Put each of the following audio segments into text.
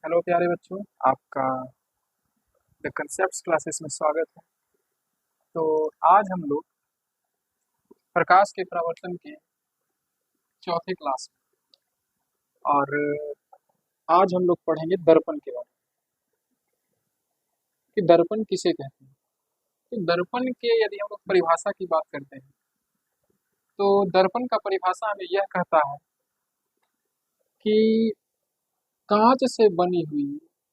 Hello प्यारे बच्चों, आपका द कंसेप्ट्स क्लासेस में स्वागत है। तो आज हम लोग प्रकाश के परावर्तन के चौथे क्लास में और आज हम लोग पढ़ेंगे दर्पण के बारे में कि दर्पण किसे कहते हैं। तो दर्पण के यदि हम लोग परिभाषा की बात करते हैं तो दर्पण का परिभाषा हमें यह कहता है कि कांच से बनी हुई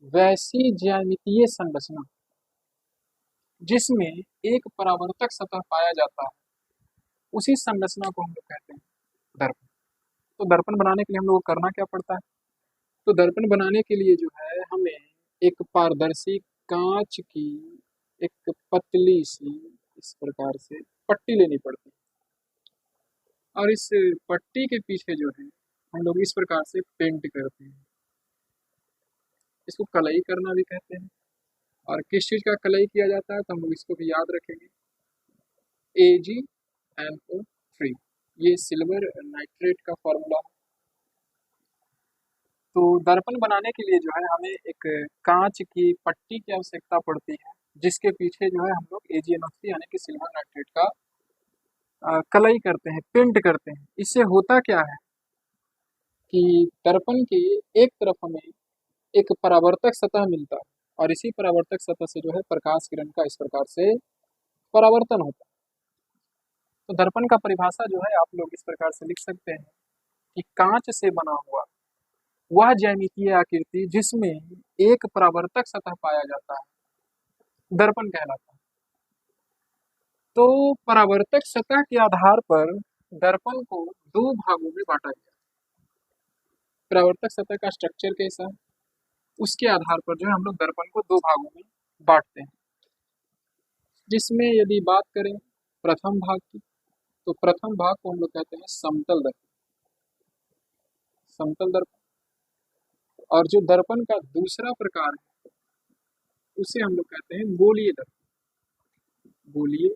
वैसी ज्यामितीय संरचना जिसमें एक परावर्तक सतह पाया जाता है, उसी संरचना को हम लोग कहते हैं दर्पण। तो दर्पण बनाने के लिए हम लोग को करना क्या पड़ता है? तो दर्पण बनाने के लिए जो है हमें एक पारदर्शी कांच की एक पतली सी इस प्रकार से पट्टी लेनी पड़ती है और इस पट्टी के पीछे जो है हम लोग इस प्रकार से पेंट करते हैं। इसको कलई करना भी कहते हैं। और किस चीज का कलई किया जाता है तो हम लोग इसको भी याद रखेंगे, AgNO3। ये सिल्वर नाइट्रेट का फॉर्मूला है। तो दर्पण बनाने के लिए जो है हमें एक कांच की पट्टी की आवश्यकता पड़ती है, जिसके पीछे जो है हम लोग AgNO3 यानी कि सिल्वर नाइट्रेट का कलई करते हैं, पेंट करते हैं। इससे होता क्या है कि दर्पण के एक तरफ हमें एक परावर्तक सतह मिलता है और इसी परावर्तक सतह से जो है प्रकाश किरण का इस प्रकार से परावर्तन होता है। तो दर्पण का परिभाषा जो है आप लोग इस प्रकार से लिख सकते हैं कि कांच से बना हुआ वह ज्यामितीय आकृति जिसमें एक परावर्तक सतह पाया जाता है दर्पण कहलाता है। तो परावर्तक सतह के आधार पर दर्पण को दो भागों में बांटा गया। परावर्तक सतह का स्ट्रक्चर कैसा है उसके आधार पर जो है हम लोग दर्पण को दो भागों में बांटते हैं, जिसमें यदि बात करें प्रथम भाग की तो प्रथम भाग को हम लोग कहते हैं समतल दर्पण। समतल दर्पण और जो दर्पण का दूसरा प्रकार है उसे हम लोग कहते हैं गोलीय दर्पण। गोलीय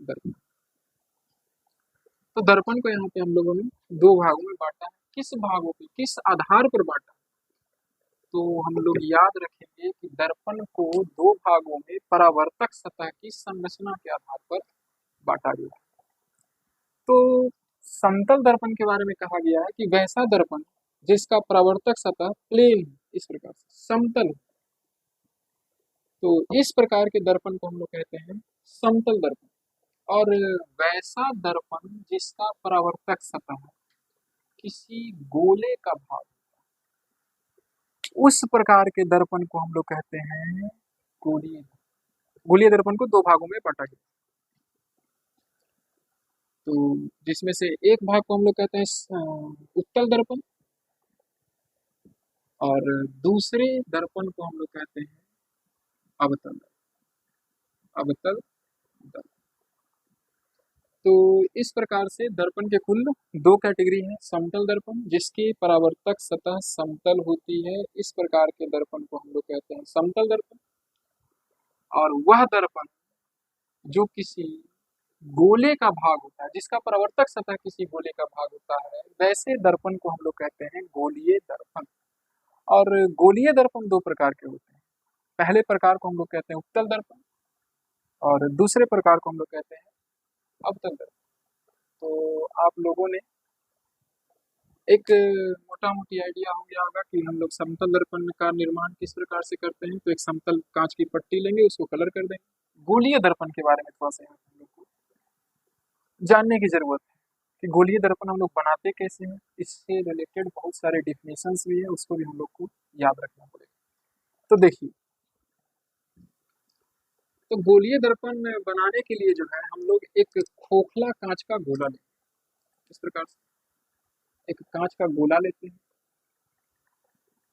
दर्पण। तो दर्पण को यहाँ पे हम लोगों ने दो भागों में बांटा है। किस भागों पे, किस आधार पर बांटा? तो हम लोग याद रखेंगे कि दर्पण को दो भागों में परावर्तक सतह की संरचना के आधार पर बांटा गया। तो समतल दर्पण के बारे में कहा गया है कि वैसा दर्पण जिसका परावर्तक सतह प्लेन इस प्रकार से समतल। तो इस प्रकार के दर्पण को हम लोग कहते हैं समतल दर्पण। और वैसा दर्पण जिसका परावर्तक सतह किसी गोले का भाग, उस प्रकार के दर्पण को हम लोग कहते हैं गोलीय। गोलीय दर्पण को दो भागों में बांटा गया। तो जिसमें से एक भाग को हम लोग कहते हैं उत्तल दर्पण और दूसरे दर्पण को हम लोग कहते हैं अवतल दर्पण। अवतल दर्पण। तो इस प्रकार से दर्पण के कुल दो कैटेगरी हैं। समतल दर्पण जिसकी परावर्तक सतह समतल होती है, इस प्रकार के दर्पण को हम लोग कहते हैं समतल दर्पण। और वह दर्पण जो किसी गोले का भाग होता है, जिसका परावर्तक सतह किसी गोले का भाग होता है, वैसे दर्पण को हम लोग कहते हैं गोलीय दर्पण। और गोलीय दर्पण दो प्रकार के होते हैं। पहले प्रकार को हम लोग कहते हैं उत्तल दर्पण और दूसरे प्रकार को हम लोग कहते हैं अवतल दर्पण। तो आप लोगों ने एक मोटा मोटी आइडिया हो गया होगा कि हम लोग समतल दर्पण का निर्माण किस प्रकार से करते हैं। तो एक समतल कांच की पट्टी लेंगे, उसको कलर कर देंगे। गोलीय दर्पण के बारे में थोड़ा सा यहाँ हम लोग को जानने की जरूरत है कि गोलीय दर्पण हम लोग बनाते कैसे हैं। इससे रिलेटेड बहुत सारे डिफिनेशंस भी है, उसको भी हम लोग को याद रखना पड़ेगा। तो देखिए, तो गोलीय दर्पण बनाने के लिए जो है हम लोग एक खोखला कांच का गोला लेते हैं। इस प्रकार से एक कांच का गोला लेते हैं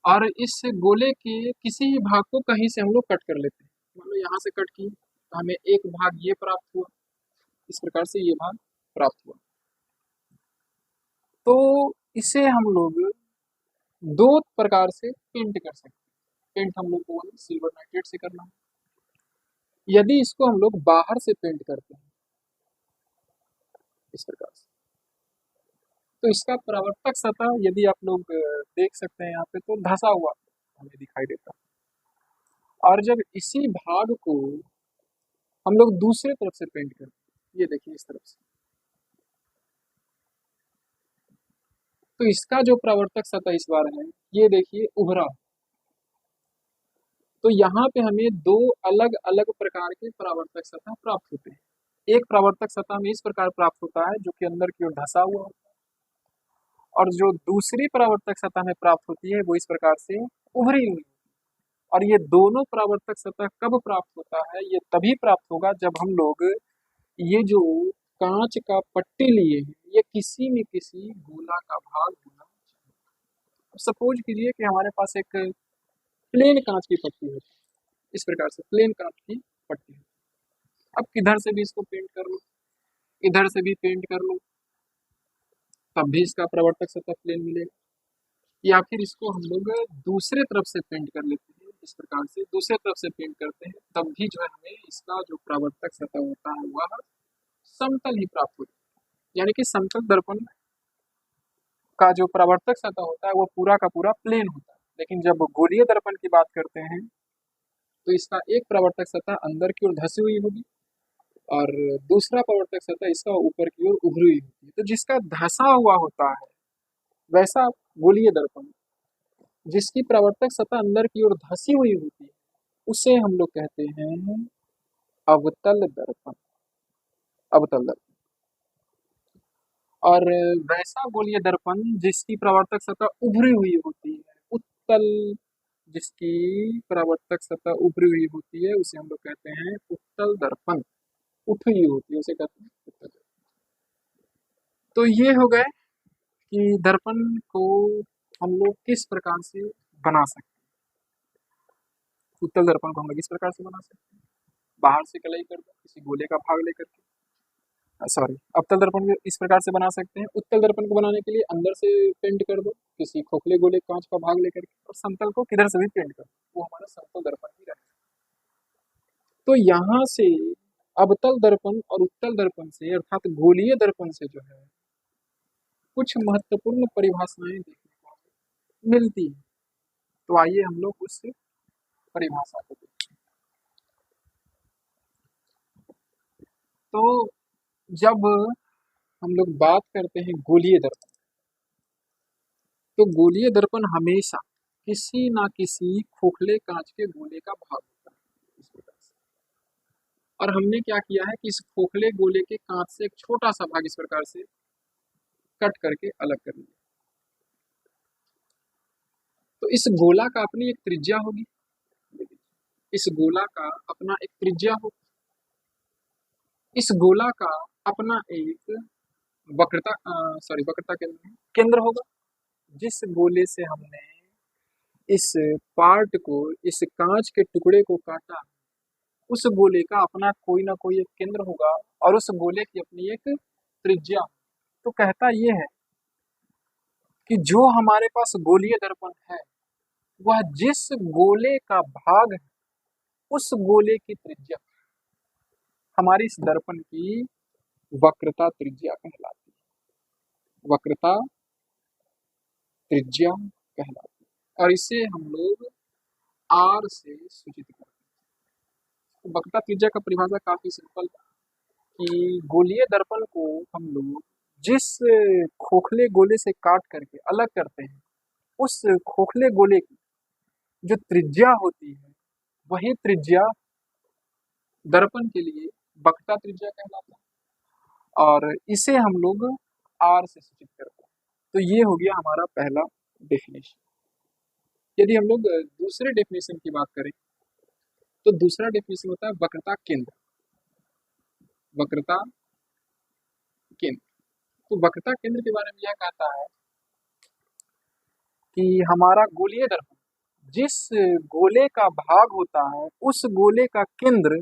और इस गोले के किसी भी भाग को कहीं से हम लोग कट कर लेते हैं। मान लो यहाँ से कट किए तो हमें एक भाग ये प्राप्त हुआ, इस प्रकार से ये भाग प्राप्त हुआ। तो इसे हम लोग दो प्रकार से पेंट कर सकते हैं। पेंट हम लोग को सिल्वर नाइट्रेट से करना है। यदि इसको हम लोग बाहर से पेंट करते हैं इस प्रकार से, तो इसका परावर्तक सतह यदि आप लोग देख सकते हैं यहाँ पे, तो धंसा हुआ हमें दिखाई देता है। और जब इसी भाग को हम लोग दूसरे तरफ से पेंट करते हैं, ये देखिए इस तरफ से, तो इसका जो परावर्तक सतह इस बार है, ये देखिए उभरा। तो यहाँ पे हमें दो अलग अलग प्रकार के परावर्तक सतह प्राप्त होते हैं। एक परावर्तक सतह में इस प्रकार प्राप्त होता है जो कि अंदर की ओर धंसा हुआ होता है, और जो दूसरी परावर्तक सतह में प्राप्त होती है वो इस प्रकार से उभरी हुई। और ये दोनों परावर्तक सतह कब प्राप्त होता है? ये तभी प्राप्त होगा जब हम लोग ये जो कांच का पट्टी लिए हैं, ये किसी न किसी गोला का भाग होना चाहिए। सपोज कीजिए कि हमारे पास एक प्लेन कांच की पट्टी है, इस प्रकार से प्लेन कांच की पट्टी है। अब किधर से भी इसको पेंट कर लो, इधर से भी पेंट कर लो, तब भी इसका प्रवर्तक सतह प्लेन मिलेगा। या फिर इसको हम लोग दूसरे तरफ से पेंट कर लेते हैं, इस प्रकार से दूसरे तरफ से पेंट करते हैं, तब भी जो है हमें इसका जो प्रवर्तक सतह होता है वह समतल ही प्राप्त होता है। यानी कि समतल दर्पण का जो प्रवर्तक सतह होता है वो पूरा का पूरा प्लेन होता है। लेकिन जब गोलीय दर्पण की बात करते हैं तो इसका एक प्रवर्तक सतह अंदर की ओर धसी हुई होगी और दूसरा प्रवर्तक सतह इसका ऊपर की ओर उभरी हुई होती है। तो जिसका धसा हुआ होता है वैसा गोलीय दर्पण, जिसकी प्रवर्तक सतह अंदर की ओर धसी हुई होती है, उसे हम लोग कहते हैं अवतल दर्पण। अवतल दर्पण। और वैसा गोलीय दर्पण जिसकी प्रवर्तक सतह उभरी हुई होती है, उत्तल, जिसकी परावर्तक सतह उभरी हुई होती है उसे हम लोग कहते हैं उत्तल दर्पण। उठी हुई होती है उसे कहते हैं उत्तल दर्पण। तो ये हो गए कि दर्पण को हम लोग किस प्रकार से बना सकते हैं। उत्तल दर्पण को हम लोग इस प्रकार से बना सकते हैं, बाहर से कलई कर दो किसी गोले का भाग लेकर के, सॉरी अवतल दर्पण को इस प्रकार से बना सकते हैं। उत्तल दर्पण को बनाने के लिए अंदर से पेंट कर दो किसी खोखले गोले कांच का भाग लेकर के, और समतल को किधर से भी पेंट कर दो, वो हमारा समतल दर्पण ही रहेगा। तो यहाँ से अवतल दर्पण और उत्तल दर्पण से अर्थात गोलीय दर्पण से जो है कुछ महत्वपूर्ण परिभाषाएं देखने को मिलती है। तो आइए हम लोग उस परिभाषा को देखें। तो जब हम लोग बात करते हैं गोलीय दर्पण, तो गोलीय दर्पण हमेशा किसी ना किसी खोखले कांच के गोले का भाग होता है इस प्रकार से। और हमने क्या किया है कि इस खोखले गोले के कांच से एक छोटा सा भाग इस प्रकार से कट करके अलग कर लिया। तो इस गोला का अपनी एक त्रिज्या होगी, इस गोला का अपना एक त्रिज्या होगी, इस गोला का अपना एक वक्रता वक्रता केंद्र होगा। जिस गोले से हमने इस पार्ट को, इस कांच के टुकड़े को काटा, उस गोले का अपना कोई ना कोई एक केंद्र होगा और उस गोले की अपनी एक त्रिज्या। तो कहता ये है कि जो हमारे पास गोलीय दर्पण है वह जिस गोले का भाग है उस गोले की त्रिज्या हमारी इस दर्पण की वक्रता त्रिज्या कहलाती है। वक्रता त्रिज्या कहलाती है और इसे हम लोग आर से सूचित करते हैं। तो वक्रता त्रिज्या का परिभाषा काफी सिंपल है कि गोलीय दर्पण को हम लोग जिस खोखले गोले से काट करके अलग करते हैं, उस खोखले गोले की जो त्रिज्या होती है वही त्रिज्या दर्पण के लिए वक्रता त्रिज्या कहलाता है और इसे हम लोग आर से सूचित करते हैं। तो ये हो गया हमारा पहला डेफिनेशन। यदि हम लोग दूसरे डेफिनेशन की बात करें तो दूसरा डेफिनेशन होता है वक्रता केंद्र। वक्रता केंद्र, तो वक्रता केंद्र के बारे में यह कहता है कि हमारा गोलीय दर्पण जिस गोले का भाग होता है उस गोले का केंद्र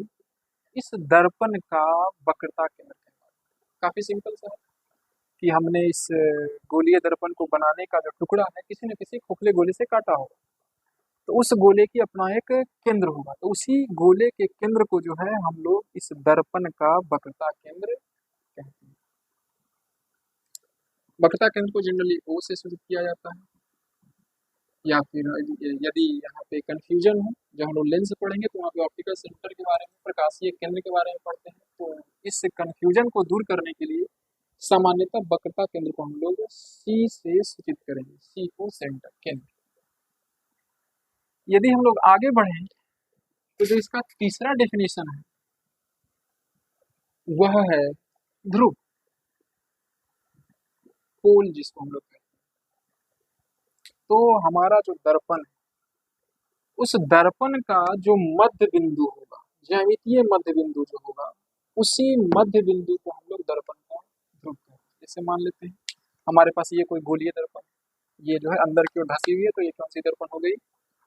इस दर्पण का वक्रता केंद्र कहलाता है। काफी सिंपल सा है कि हमने इस गोलीय दर्पण को बनाने का जो टुकड़ा है किसी न किसी खोखले गोले से काटा होगा, तो उस गोले की अपना एक केंद्र होगा, तो उसी गोले के केंद्र को जो है हम लोग इस दर्पण का वक्रता केंद्र कहते हैं। वक्रता केंद्र को जनरली ओ से सूचित किया जाता है, या फिर यदि यहाँ पे कंफ्यूजन हो, जब हम लोग लेंस पढ़ेंगे तो वहाँ पे ऑप्टिकल सेंटर के बारे में, प्रकाशीय केंद्र के बारे में पढ़ते हैं, तो इस कंफ्यूजन को दूर करने के लिए सामान्यतः वक्रता केंद्र को हम लोग सी से सूचित करेंगे, सी को सेंटर केंद्र। यदि हम लोग आगे बढ़ें तो जो इसका तीसरा डेफिनेशन है वह है ध्रुव, पोल जिसको हम लोग कहते हैं। तो हमारा जो दर्पण है, उस दर्पण का जो मध्य बिंदु होगा, ज्यामितीय मध्य बिंदु जो होगा, उसी मध्य बिंदु को हम लोग दर्पण का ध्रुव कहते हैं। जैसे मान लेते हैं हमारे पास ये कोई गोलीय दर्पण, ये जो है अंदर की ओर धसी हुई है, तो ये कौन सी दर्पण हो गई,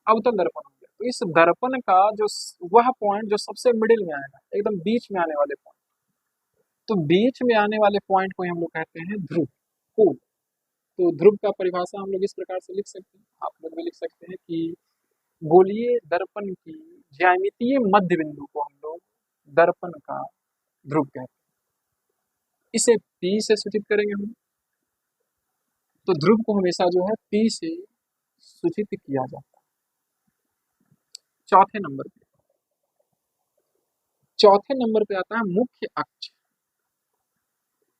अवतल दर्पण हो गया। तो इस दर्पण का जो वह पॉइंट जो सबसे मिडिल में आएगा, एकदम बीच में आने वाले पॉइंट, तो बीच में आने वाले पॉइंट को हम लोग कहते हैं ध्रुव, पोल। तो ध्रुव का परिभाषा हम लोग इस प्रकार से लिख सकते हैं, आप लोग भी लिख सकते हैं कि गोलीय दर्पण की ज्यामितीय मध्य बिंदु को हम लोग दर्पण का ध्रुव कहते हैं। इसे P से सूचित करेंगे हम, तो ध्रुव को हमेशा जो है P से सूचित किया जाता है। चौथे नंबर पे आता है मुख्य अक्ष,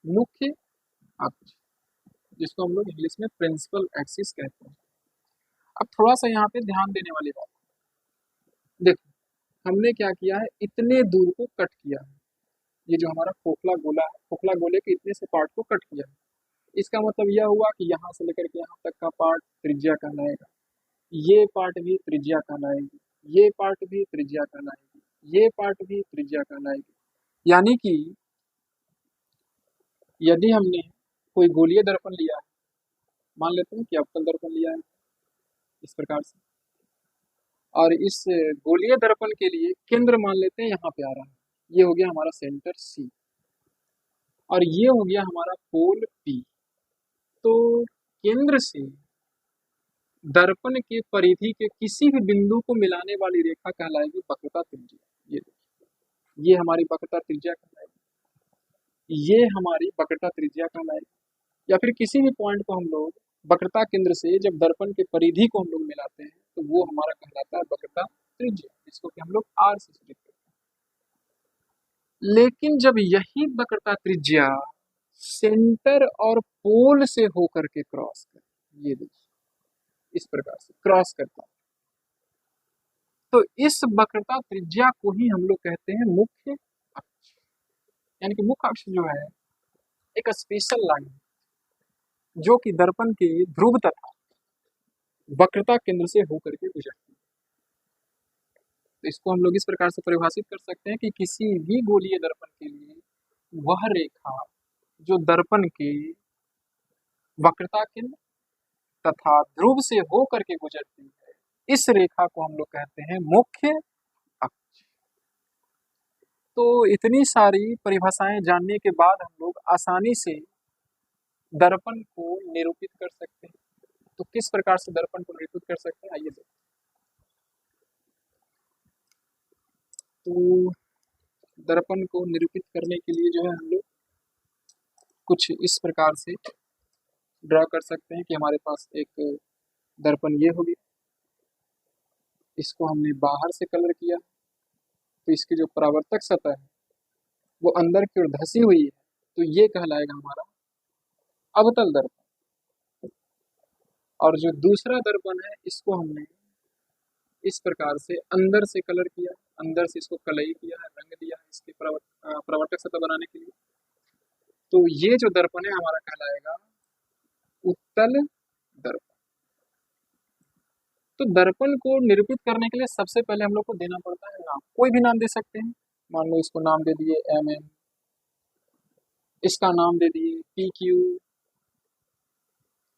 मुख्य अक्ष जिसको हम लोग इंग्लिश में प्रिंसिपल एक्सिस कहते हैं। अब थोड़ा सा यहाँ पे ध्यान देने वाली बात, देखो हमने क्या किया है, इतने दूर को कट किया है, ये जो हमारा खोखला गोला है, खोखला गोले के इतने से पार्ट को कट किया है। इसका मतलब यह हुआ कि यहाँ से लेकर के यहाँ तक का पार्ट त्रिज्या कहलाएगा, ये पार्ट भी त्रिज्या कहलाएगी, ये पार्ट भी त्रिज्या कहलाएगी, ये पार्ट भी त्रिज्या कहलाएगी। यानी कि यदि हमने कोई गोलीय दर्पण लिया है, मान लेते हैं कि अवतल दर्पण लिया है इस प्रकार से, और इस गोलीय दर्पण के लिए केंद्र मान लेते हैं यहाँ पे आ रहा है, ये हो गया हमारा सेंटर सी, और ये हो गया हमारा पोल पी। तो केंद्र से दर्पण के परिधि के किसी भी बिंदु को मिलाने वाली रेखा कहलाएगी वक्रता त्रिज्या। ये देखिए, ये हमारी वक्रता त्रिज्या कहलाएगी, ये हमारी वक्रता त्रिज्या कहलाएगी। या फिर किसी भी पॉइंट को हम लोग वक्रता केंद्र से जब दर्पण के परिधि को हम लोग मिलाते हैं तो वो हमारा कहलाता है वक्रता त्रिज्या, जिसको कि हम लोग आर से सूचित करते हैं। लेकिन जब यही वक्रता त्रिज्या सेंटर और पोल से होकर के क्रॉस करे, ये देखिए इस प्रकार से क्रॉस करता है, तो इस वक्रता त्रिज्या को ही हम लोग कहते हैं मुख्य अक्ष। यानी कि मुख्य अक्ष जो है एक स्पेशल लाइन जो कि दर्पण के ध्रुव तथा वक्रता केंद्र से होकर के गुजरती है। तो इसको हम लोग इस प्रकार से परिभाषित कर सकते हैं कि किसी भी गोलीय दर्पण के लिए वह रेखा जो दर्पण के वक्रता केंद्र तथा ध्रुव से होकर के गुजरती है, इस रेखा को हम लोग कहते हैं मुख्य अक्ष। तो इतनी सारी परिभाषाएं जानने के बाद हम लोग आसानी से दर्पण को निरूपित कर सकते हैं। तो किस प्रकार से दर्पण को निरूपित कर सकते हैं, आइए देखते हैं। तो दर्पण को निरूपित करने के लिए जो है हम लोग कुछ इस प्रकार से ड्रा कर सकते हैं कि हमारे पास एक दर्पण ये हो गया, इसको हमने बाहर से कलर किया, तो इसकी जो परावर्तक सतह है वो अंदर की ओर धसी हुई है, तो ये कहलाएगा हमारा अवतल दर्पण। और जो दूसरा दर्पण है इसको हमने इस प्रकार से अंदर से कलर किया, अंदर से इसको कलई किया है, रंग दिया है इसके परावर्तक सतह बनाने के लिए, तो ये जो दर्पण है हमारा कहलाएगा उत्तल दर्पण। तो दर्पण को निरूपित करने के लिए सबसे पहले हम लोग को देना पड़ता है नाम, कोई भी नाम दे सकते हैं। मान लो इसको नाम दे दिए MM, इसका नाम दे दिए PQ।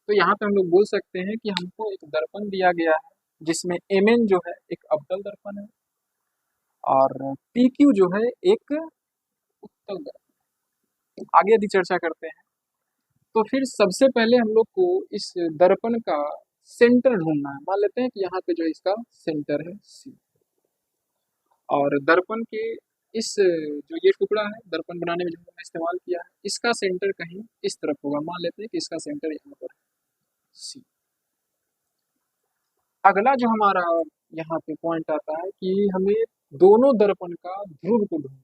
तो यहाँ पे हम लोग बोल सकते हैं कि हमको एक दर्पण दिया गया है जिसमें MN जो है एक अवतल दर्पण है और PQ जो है एक उत्तल दर्पण। आगे यदि चर्चा करते हैं तो फिर सबसे पहले हम लोग को इस दर्पण का सेंटर ढूंढना है। मान लेते हैं कि यहाँ पे जो इसका सेंटर है C, और दर्पण के इस जो ये टुकड़ा है दर्पण बनाने में जो हमने इस्तेमाल किया है, इसका सेंटर कहीं इस तरफ होगा। मान लेते हैं कि इसका सेंटर यहाँ पर है, सी। अगला जो हमारा यहाँ पे पॉइंट आता है कि हमें दोनों दर्पण का ध्रुव को ढूंढना।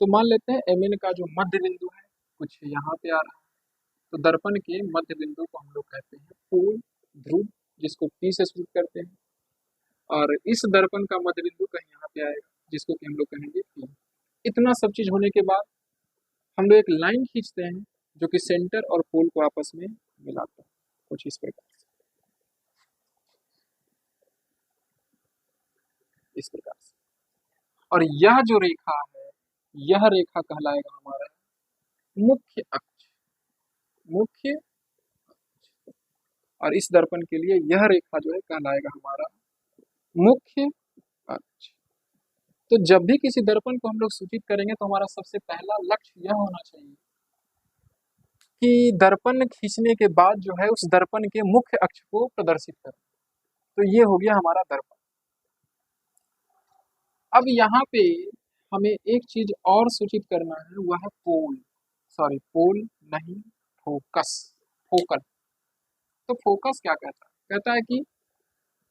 तो मान लेते हैं एम एन का जो मध्य बिंदु है कुछ यहाँ पे आ रहा है, तो दर्पण के मध्य बिंदु को हम लोग कहते हैं पोल, ध्रुव, जिसको पी से सूचित करते हैं। और इस दर्पण का मध्य बिंदु कहीं यहाँ पे आएगा, जिसको कि हम लोग कहेंगे पी। इतना सब चीज होने के बाद हम लोग एक लाइन खींचते हैं जो कि सेंटर और पोल को आपस में मिलाता है, कुछ इस प्रकार से, इस प्रकार से। और यह जो रेखा है, यह रेखा कहलाएगा हमारा मुख्य अक्ष, मुख्य। और इस दर्पण के लिए यह रेखा जो है कहलाएगा हमारा मुख्य अक्ष। तो जब भी किसी दर्पण को हम लोग सूचित करेंगे तो हमारा सबसे पहला लक्ष्य यह होना चाहिए कि दर्पण खींचने के बाद जो है उस दर्पण के मुख्य अक्ष को प्रदर्शित करें। तो ये हो गया हमारा दर्पण। अब यहाँ पे हमें एक चीज और सूचित करना है, वह है पोल, सॉरी पोल नहीं, फोकस, फोकल। तो फोकस क्या कहता है? कहता है कि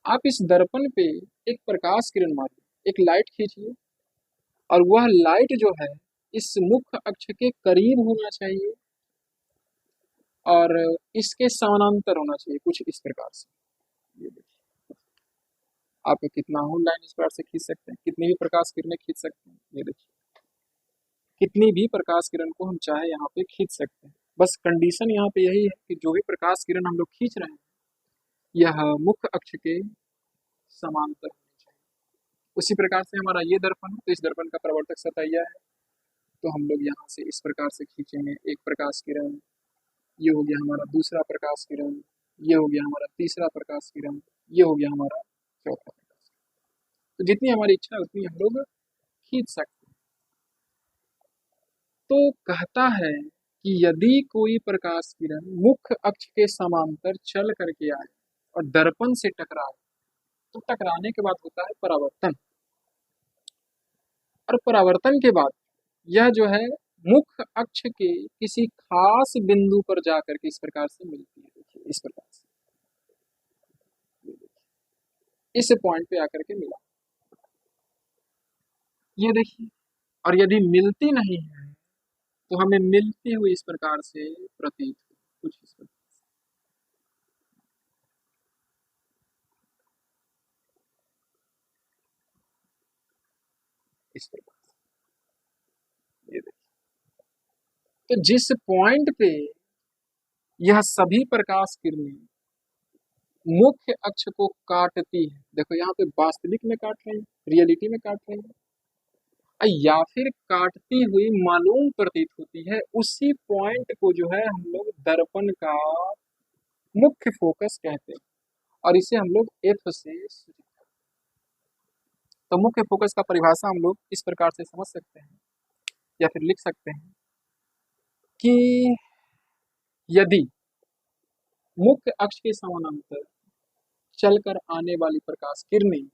आप इस दर्पण पे एक प्रकाश किरण मारिए, एक लाइट खींचिए, और वह लाइट जो है इस मुख्य अक्ष के करीब होना चाहिए और इसके समानांतर होना चाहिए, कुछ इस प्रकार से। ये देखिए, आप कितना हो लाइन इस प्रकार से खींच सकते हैं, कितनी भी प्रकाश किरणें खींच सकते हैं। ये देखिए, कितनी भी प्रकाश किरण को हम चाहे यहाँ पे खींच सकते हैं। बस कंडीशन यहाँ पे यही है कि जो भी प्रकाश किरण हम लोग खींच रहे हैं यह मुख्य अक्ष के समांतर होनी चाहिए। उसी प्रकार से हमारा ये दर्पण है, तो इस दर्पण का परावर्तक सतह यह है, तो हम लोग यहाँ से इस प्रकार से खींचेंगे एक प्रकाश किरण, ये हो गया हमारा दूसरा प्रकाश किरण, ये हो गया हमारा तीसरा प्रकाश किरण, ये हो गया हमारा चौथा प्रकाश किरण। तो जितनी हमारी इच्छा है उतनी हम लोग खींच सकते हैं। तो कहता है कि यदि कोई प्रकाश किरण मुख्य अक्ष के समांतर चल करके आए और दर्पण से टकराए, तो टकराने के बाद होता है परावर्तन, और परावर्तन के बाद यह जो है मुख्य अक्ष के किसी खास बिंदु पर जाकर के इस प्रकार से मिलती है। देखिए इस प्रकार से, इस पॉइंट पे आकर के मिला, ये देखिए। और यदि मिलती नहीं है तो हमें मिलती हुई इस प्रकार से प्रतीत हो, कुछ इस प्रकार से, इस प्रकार से, ये देखिए। तो जिस पॉइंट पे यह सभी प्रकाश किरणें मुख्य अक्ष को काटती है, देखो यहाँ पे वास्तविक में काट रही है, रियलिटी में काट रही है, या फिर काटती हुई मालूम प्रतीत होती है, उसी पॉइंट को जो है हम लोग दर्पण का मुख्य फोकस कहते हैं, और इसे हम लोग एफ से सूचित करते हैं। तो मुख्य फोकस का परिभाषा हम लोग इस प्रकार से समझ सकते हैं या फिर लिख सकते हैं कि यदि मुख्य अक्ष के समानांतर चलकर आने वाली प्रकाश किरणें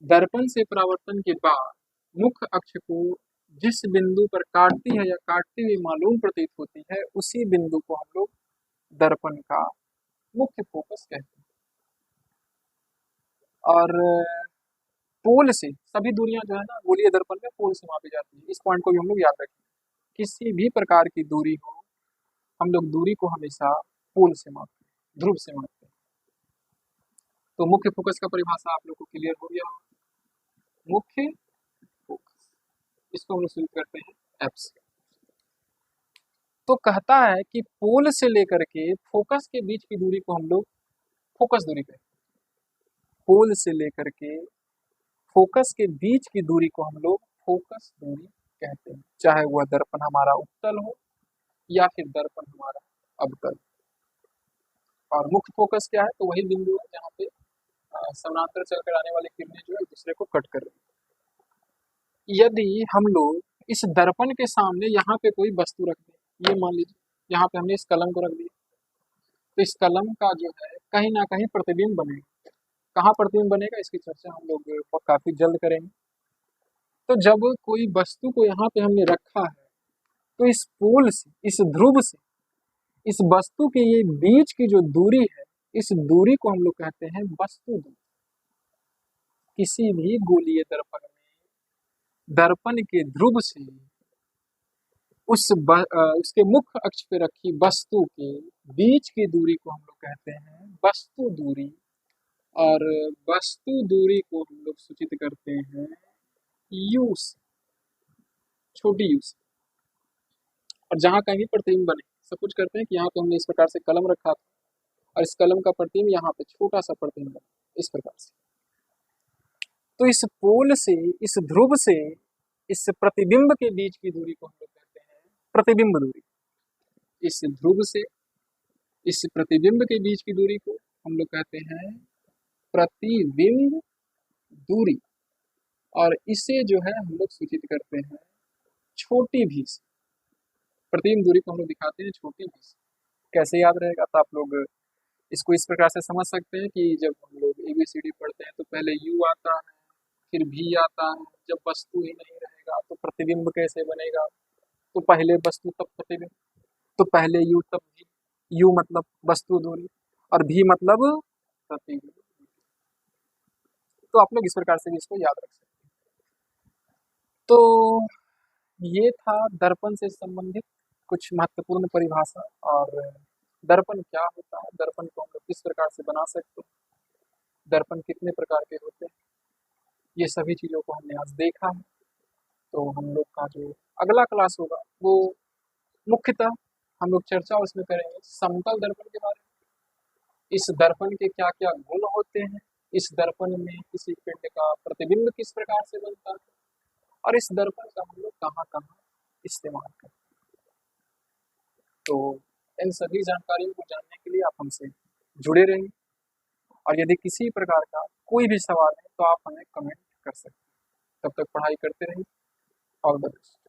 दर्पण से परावर्तन के बाद मुख्य अक्ष को जिस बिंदु पर काटती है या काटती हुई मालूम प्रतीत होती है, उसी बिंदु को हम लोग दर्पण का मुख्य फोकस कहते हैं। और पोल से सभी दूरियां जो है ना गोलीय दर्पण में पोल से मापी जाती है, इस पॉइंट को भी हम लोग याद रखें। किसी भी प्रकार की दूरी हो, हम लोग दूरी को हमेशा पोल से मापते हैं, ध्रुव से मापते हैं। तो मुख्य फोकस का परिभाषा आप लोग को क्लियर हो गया। मुख्य फोकस, इसको हम लोग शुरू करते हैं एफ से। तो कहता है कि पोल से लेकर के फोकस के बीच की दूरी को हम लोग फोकस दूरी कहते हैं। पोल से लेकर के फोकस के बीच की दूरी को हम लोग फोकस दूरी कहते हैं, चाहे वह दर्पण हमारा उत्तल हो या फिर दर्पण हमारा अवतल। और मुख्य फोकस क्या है? तो वही बिंदु है जहाँ पे समानांतर चलकर आने वाली किरणें जो है एक दूसरे को कट कर रही है। यदि हम लोग इस दर्पण के सामने यहाँ पे कोई वस्तु रख दें, ये मान लीजिए यहाँ पे हमने इस कलम को रख दिया, तो इस कलम का जो है कहीं ना कहीं प्रतिबिंब बनेगा। कहाँ प्रतिबिंब बनेगा इसकी चर्चा हम लोग काफी जल्द करेंगे। तो जब कोई वस्तु को यहाँ पे हमने रखा है, तो इस पोल से, इस ध्रुव से, इस वस्तु के ये बीच की जो दूरी है, इस दूरी को हम लोग कहते हैं वस्तु दूरी। किसी भी गोलीय दर्पण में दर्पण के ध्रुव से उसके मुख्य अक्ष पे रखी वस्तु के बीच की दूरी को हम लोग कहते हैं वस्तु दूरी। और वस्तु दूरी को हम लोग सूचित करते हैं यू से, छोटी यू से। और जहाँ कहीं भी प्रतिबिंब बने, सपोज करते हैं कि यहाँ पे हमने इस प्रकार से कलम रखा था और इस कलम का प्रतिबिंब यहाँ पे छोटा सा प्रतिबिंब बना, इस प्रकार से। तो इस पोल से, इस ध्रुव से इस प्रतिबिंब के बीच की दूरी को हम लोग कहते हैं प्रतिबिंब दूरी। इस ध्रुव से इस प्रतिबिंब के बीच की दूरी को हम लोग कहते हैं प्रतिबिंब दूरी। और इसे जो है हम लोग सूचित करते हैं छोटी भी से। प्रतिबिंब दूरी को हम लोग दिखाते हैं छोटी भी से। कैसे याद रहेगा? तो आप लोग इसको इस प्रकार से समझ सकते हैं कि जब हम लोग ABCD पढ़ते हैं तो पहले U आता है, फिर V आता है। जब वस्तु ही नहीं रहेगा तो प्रतिबिंब कैसे बनेगा? तो पहले वस्तु तब प्रतिबिंब, तो पहले U तब V। U मतलब वस्तु दूरी और V मतलब प्रतिबिंब। तो आप लोग इस प्रकार से भी इसको याद रख सकते हैं। तो ये था दर्पण से संबंधित कुछ महत्वपूर्ण परिभाषा। और दर्पण क्या होता है, दर्पण को हम लोग किस प्रकार से बना सकते हैं, दर्पण कितने प्रकार के होते हैं, ये सभी चीज़ों को हमने आज देखा है। तो हम लोग का जो अगला क्लास होगा वो मुख्यतः हम लोग चर्चा उसमें करेंगे समतल दर्पण के बारे में। इस दर्पण के क्या क्या गुण होते हैं, इस दर्पण में किसी पिंड का प्रतिबिंब किस प्रकार से बनता है, और इस दर्पण का हम लोग कहाँ कहाँ इस्तेमाल करते हैं। तो इन सभी जानकारियों को जानने के लिए आप हमसे जुड़े रहें। और यदि किसी प्रकार का कोई भी सवाल है तो आप हमें कमेंट कर सकते हैं। तब तक पढ़ाई करते रहिए। All the best.